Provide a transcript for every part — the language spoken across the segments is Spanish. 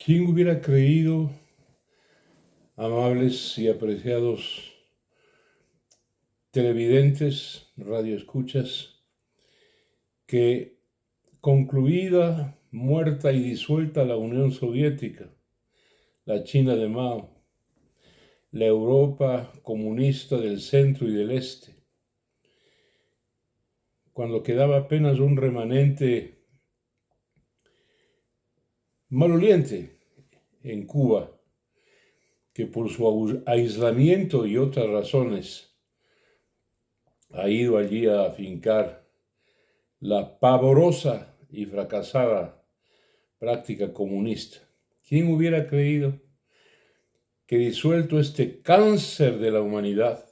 ¿Quién hubiera creído, amables y apreciados televidentes, radioescuchas, que concluida, muerta y disuelta la Unión Soviética, la China de Mao, la Europa comunista del centro y del este, cuando quedaba apenas un remanente maloliente en Cuba, que por su aislamiento y otras razones ha ido allí a afincar la pavorosa y fracasada práctica comunista. ¿Quién hubiera creído que disuelto este cáncer de la humanidad,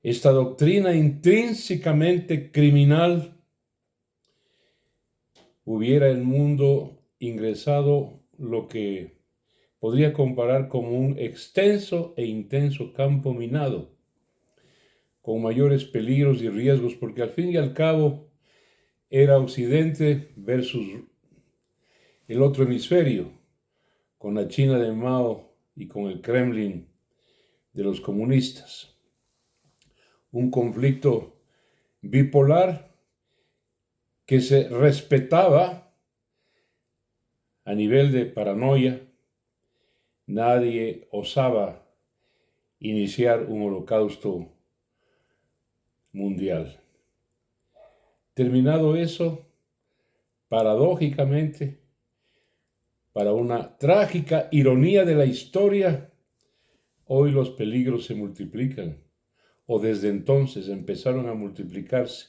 esta doctrina intrínsecamente criminal, hubiera el mundo ingresado lo que podría comparar como un extenso e intenso campo minado, con mayores peligros y riesgos, porque al fin y al cabo era Occidente versus el otro hemisferio, con la China de Mao y con el Kremlin de los comunistas. Un conflicto bipolar que se respetaba a nivel de paranoia. Nadie osaba iniciar un holocausto mundial. Terminado eso, paradójicamente, para una trágica ironía de la historia, hoy los peligros se multiplican, o desde entonces empezaron a multiplicarse.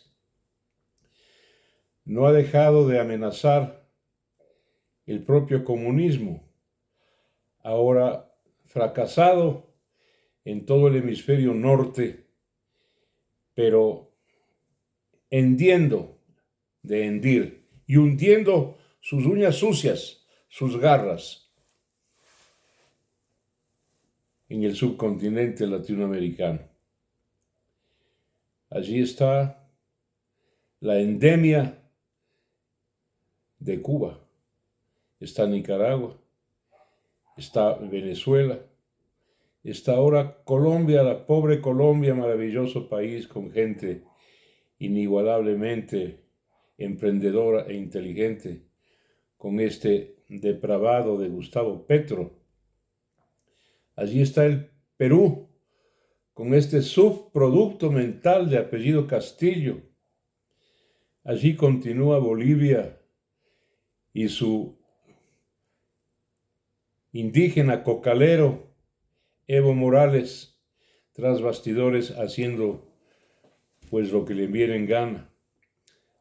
No ha dejado de amenazar el propio comunismo, ahora fracasado en todo el hemisferio norte, pero hendiendo de hendir y hundiendo sus uñas sucias, sus garras, en el subcontinente latinoamericano. Allí está la endemia de Cuba, está Nicaragua, está Venezuela, está ahora Colombia, la pobre Colombia, maravilloso país con gente inigualablemente emprendedora e inteligente, con este depravado de Gustavo Petro. Allí está el Perú, con este subproducto mental de apellido Castillo. Allí continúa Bolivia y su indígena cocalero Evo Morales, tras bastidores haciendo pues lo que le viene en gana.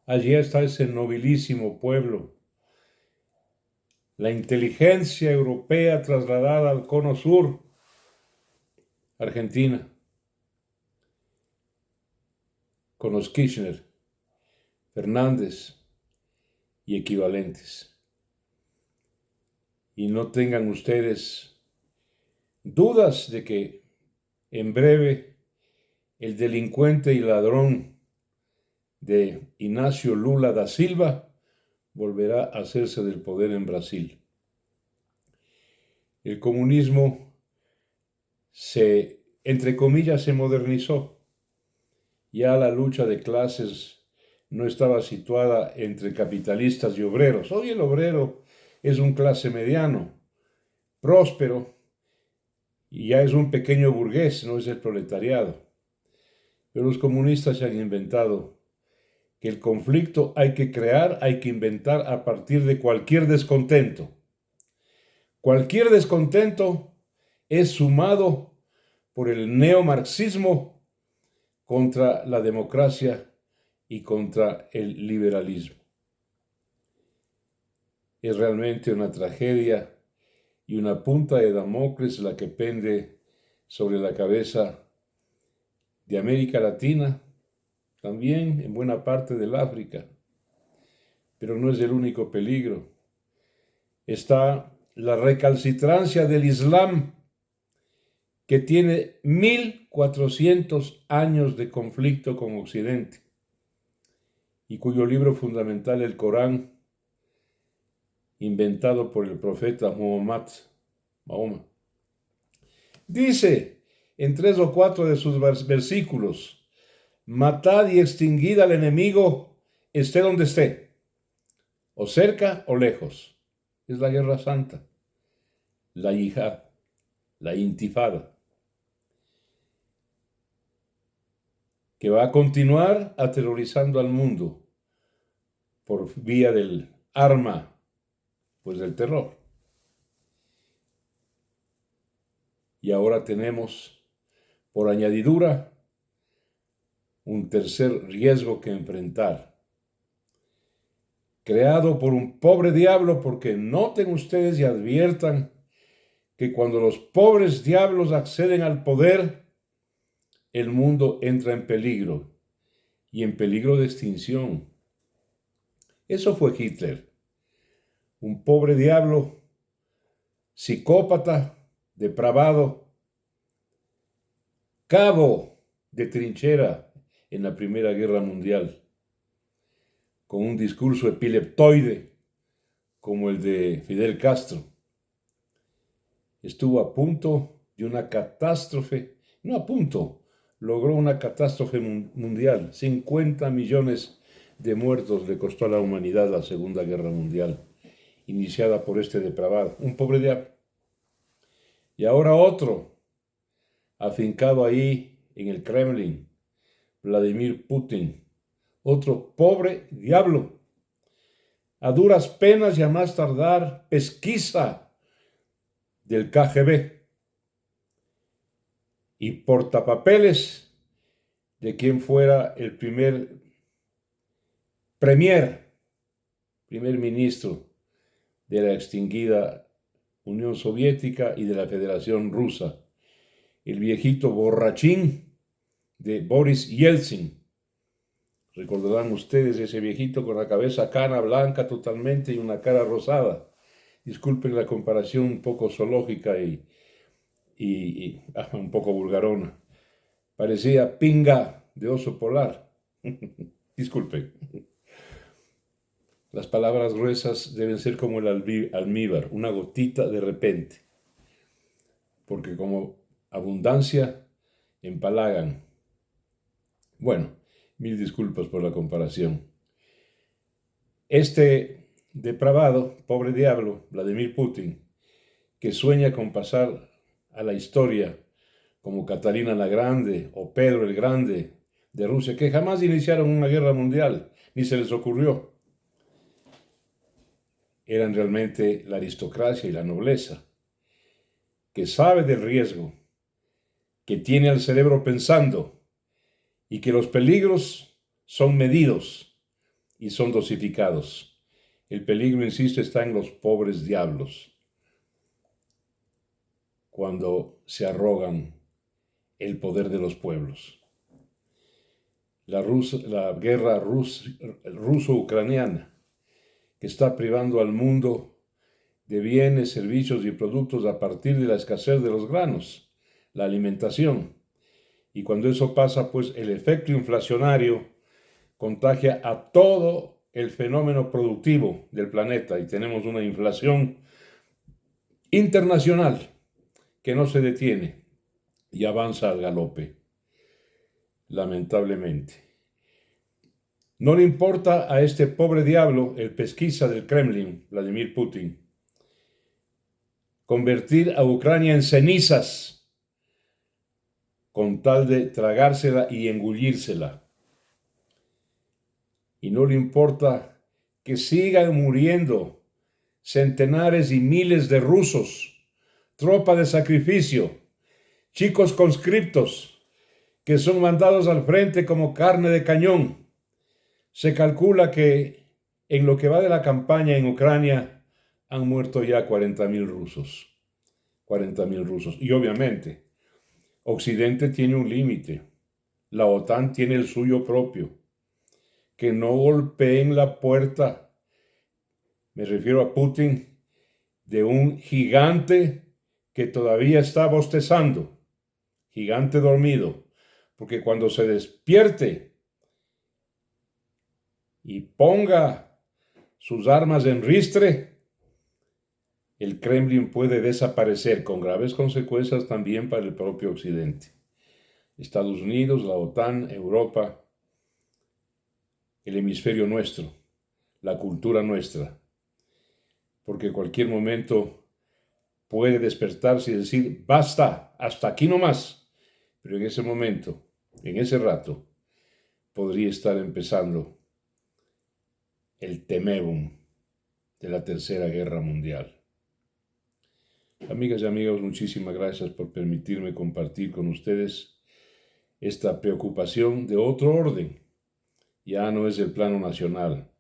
Allí está ese nobilísimo pueblo, la inteligencia europea trasladada al cono sur, Argentina, con los Kirchner, Fernández y equivalentes. Y no tengan ustedes dudas de que en breve el delincuente y ladrón de Inácio Lula da Silva volverá a hacerse del poder en Brasil. El comunismo entre comillas, se modernizó. Ya la lucha de clases no estaba situada entre capitalistas y obreros. Hoy el obrero es un clase mediano, próspero, y ya es un pequeño burgués, no es el proletariado. Pero los comunistas se han inventado que el conflicto hay que crear, hay que inventar a partir de cualquier descontento. Cualquier descontento es sumado por el neomarxismo contra la democracia y contra el liberalismo. Es realmente una tragedia y una punta de Damocles la que pende sobre la cabeza de América Latina, también en buena parte del África. Pero no es el único peligro. Está la recalcitrancia del Islam, que tiene 1400 años de conflicto con Occidente y cuyo libro fundamental, el Corán, inventado por el profeta Mahoma. Dice en 3 o 4 de sus versículos: matad y extinguid al enemigo, esté donde esté, o cerca o lejos. Es la guerra santa, la yihad, la intifada, que va a continuar aterrorizando al mundo por vía del arma, pues del terror. Y ahora tenemos, por añadidura, un tercer riesgo que enfrentar, creado por un pobre diablo, porque noten ustedes y adviertan que cuando los pobres diablos acceden al poder, el mundo entra en peligro, y en peligro de extinción. Eso fue Hitler, un pobre diablo, psicópata, depravado, cabo de trinchera en la Primera Guerra Mundial, con un discurso epileptoide como el de Fidel Castro. Estuvo a punto de una catástrofe, no a punto, logró una catástrofe mundial. 50 millones de muertos le costó a la humanidad la Segunda Guerra Mundial, iniciada por este depravado, un pobre diablo. Y ahora otro, afincado ahí en el Kremlin, Vladimir Putin, otro pobre diablo, a duras penas y a más tardar pesquisa del KGB y portapapeles de quien fuera el primer ministro de la extinguida Unión Soviética y de la Federación Rusa, el viejito borrachín de Boris Yeltsin. Recordarán ustedes ese viejito con la cabeza cana blanca totalmente y una cara rosada. Disculpen la comparación un poco zoológica y un poco vulgarona. Parecía pinga de oso polar. Disculpen. Las palabras gruesas deben ser como el almíbar, una gotita de repente, porque como abundancia empalagan. Bueno, mil disculpas por la comparación. Este depravado, pobre diablo, Vladimir Putin, que sueña con pasar a la historia como Catalina la Grande o Pedro el Grande de Rusia, que jamás iniciaron una guerra mundial, ni se les ocurrió. Eran realmente la aristocracia y la nobleza, que sabe del riesgo, que tiene al cerebro pensando y que los peligros son medidos y son dosificados. El peligro, insisto, está en los pobres diablos, cuando se arrogan el poder de los pueblos. La guerra ruso-ucraniana, que está privando al mundo de bienes, servicios y productos a partir de la escasez de los granos, la alimentación. Y cuando eso pasa, pues el efecto inflacionario contagia a todo el fenómeno productivo del planeta y tenemos una inflación internacional que no se detiene y avanza al galope, lamentablemente. No le importa a este pobre diablo, el pesquisa del Kremlin, Vladimir Putin, convertir a Ucrania en cenizas con tal de tragársela y engullírsela. Y no le importa que sigan muriendo centenares y miles de rusos, tropa de sacrificio, chicos conscriptos que son mandados al frente como carne de cañón. Se calcula que en lo que va de la campaña en Ucrania han muerto ya 40.000 rusos. 40.000 rusos. Y obviamente, Occidente tiene un límite. La OTAN tiene el suyo propio. Que no golpeen la puerta, me refiero a Putin, de un gigante que todavía está bostezando, gigante dormido, porque cuando se despierte y ponga sus armas en ristre, el Kremlin puede desaparecer con graves consecuencias también para el propio Occidente. Estados Unidos, la OTAN, Europa, el hemisferio nuestro, la cultura nuestra, porque cualquier momento puede despertarse y decir, basta, hasta aquí no más. Pero en ese momento, en ese rato, podría estar empezando el temebum de la Tercera Guerra Mundial. Amigas y amigos, muchísimas gracias por permitirme compartir con ustedes esta preocupación de otro orden. Ya no es el plano nacional,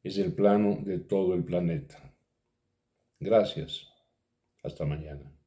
es el plano de todo el planeta. Gracias. Hasta mañana.